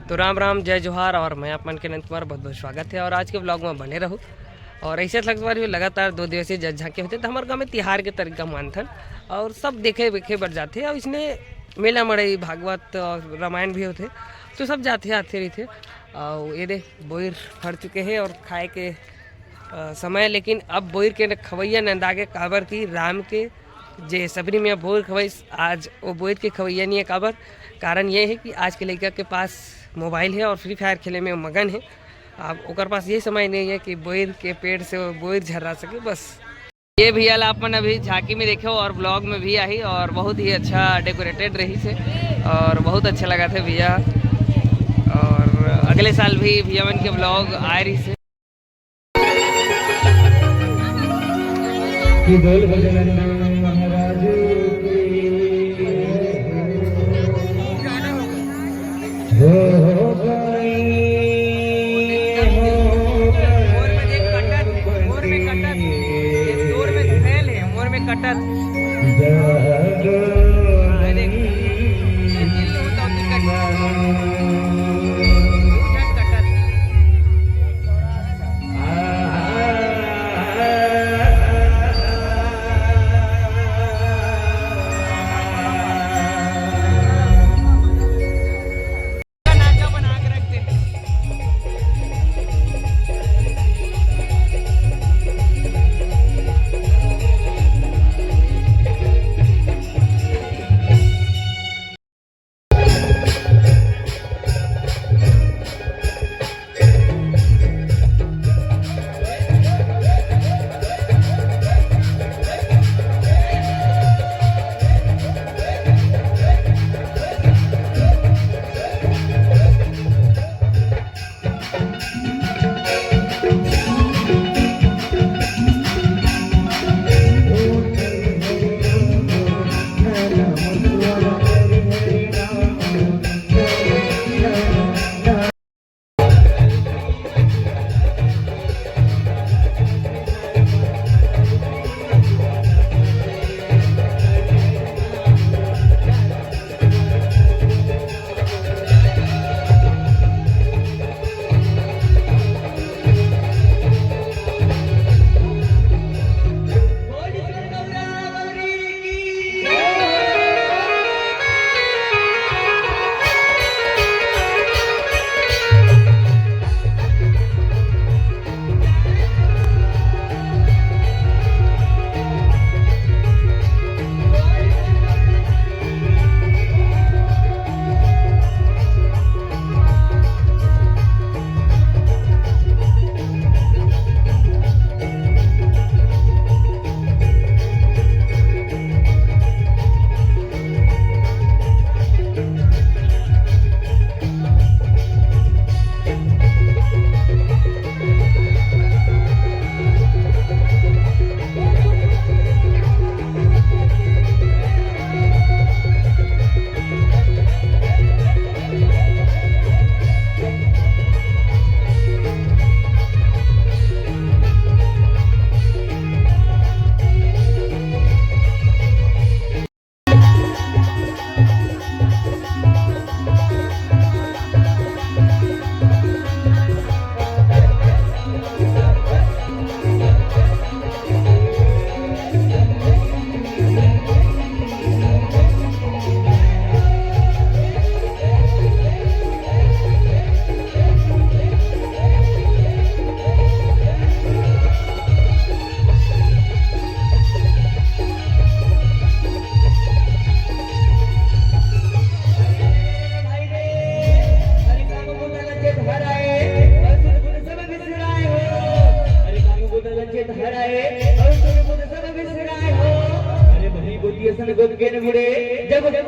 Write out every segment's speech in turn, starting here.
तो राम राम जय जोहार और मैं अपन के अनंत कुमार बहुत बहुत स्वागत है। और आज के ब्लॉग में बने रहूँ। और ऐसे लगभग लगातार 2 दिवसीय जज झांके होते तो हमारे गाँव में तिहार के तरीका मानथन और सब देखे वेखे बढ़ जाते और इसमें मेला मड़ई भागवत और रामायण भी होते तो सब जाते आते रहते। और ये दे बोर फट चुके हैं और खाए के समय, लेकिन अब बोर के खवैया नंदागे काबर की राम के जे सबरी में बोर खवई आज वो बोर के खवैया नहीं है। काबर कारण ये है कि आज के लड़का के पास मोबाइल है और फ्री फायर खेले में मगन है। अब ओकर पास ये समय नहीं है कि बोर के पेड़ से वो बोर झर्रा सके। बस ये भैया ला अपन अभी झांकी में देखे और ब्लॉग में भी आई और बहुत ही अच्छा डेकोरेटेड रही से और बहुत अच्छा लगा था भैया। और अगले साल भी भैया मन के ब्लॉग आ रही से कटत जब जब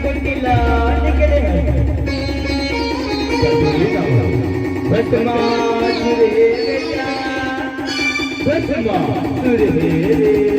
कुटिला निकले भस्मा सुरे बेटा भस्मा सुरे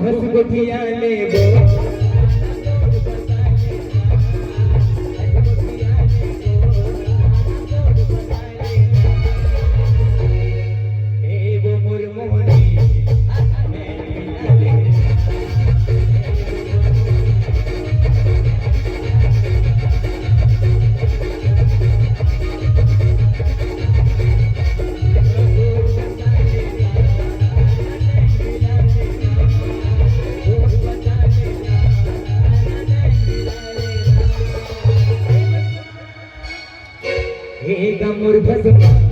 हंस गोठिया ले गो मोर भसमा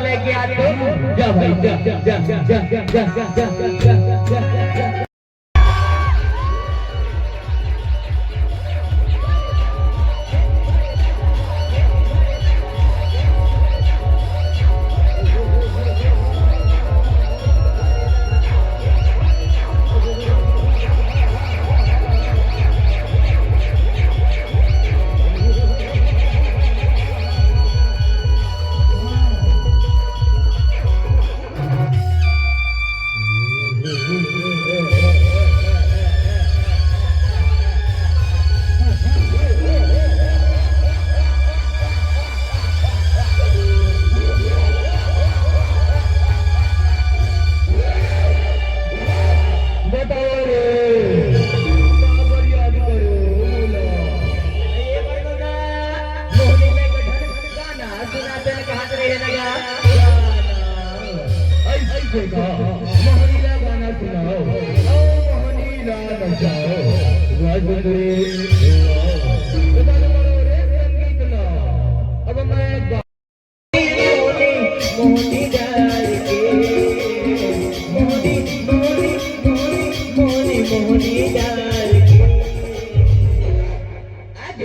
लेके आते जा भाई जा जा जा जा जा जा जा जा जा मोहनीला गाना सुनाओ मोहनीला नचाओ राजबंदरे बता दो रे संगीत ना अब मैं मोहनी डाल के मोहनी मोहनी मोहनी मोहनी मोहनी डाल के आज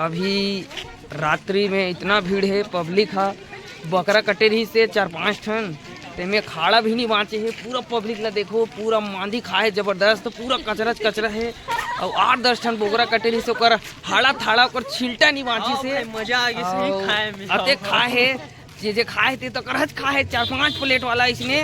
अभी रात्रि में इतना भीड़ है, पब्लिक है, बकरा कटे रही से 4-5 ठन, तेमें खाड़ा भी नहीं बाँचे है। पूरा पब्लिक ला देखो, पूरा मांदी खाए जबरदस्त, पूरा कचरा है। और 8-10 ठन बोकरा कटे रही से ओकर हाड़ा थाड़ा ओकर छिलटा नहीं बाँची से मजा आ गई खाए में। अते खाए है जे खाए थे तो करहज खाए 4-5 प्लेट वाला इसने।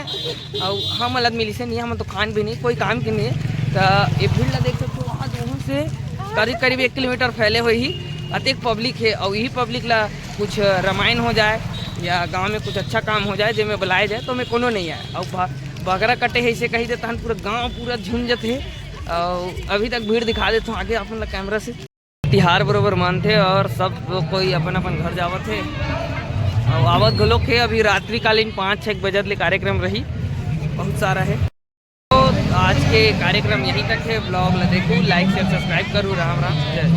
और हम अलग मिली से नहीं, हम तो खान भी नहीं, कोई काम के नहीं। तो ये भीड़ ला देख सकते हो, वहाँ वहाँ से करीब 1 किलोमीटर फैले हुए ही अतेक पब्लिक है। और यही पब्लिक ला कुछ रामायण हो जाए या गांव में कुछ अच्छा काम हो जाए जिसमें बुलाया जाए तो मैं कोनो नहीं आए। और बकरा कटे है इसे कही देता पूरा गांव पूरा झुंझत है। और अभी तक भीड़ दिखा देता हूँ आगे अपन कैमरा से। तिहार बरोबर मानते और सब कोई अपन अपन घर जावत है और आवत गलोक है। अभी रात्रिकालीन 5-6 बजे कार्यक्रम रही, बहुत सारा है। तो आज के कार्यक्रम यहीं तक है। ब्लॉग ला देखो, लाइक शेयर सब्सक्राइब करूँ। राम राम, जय।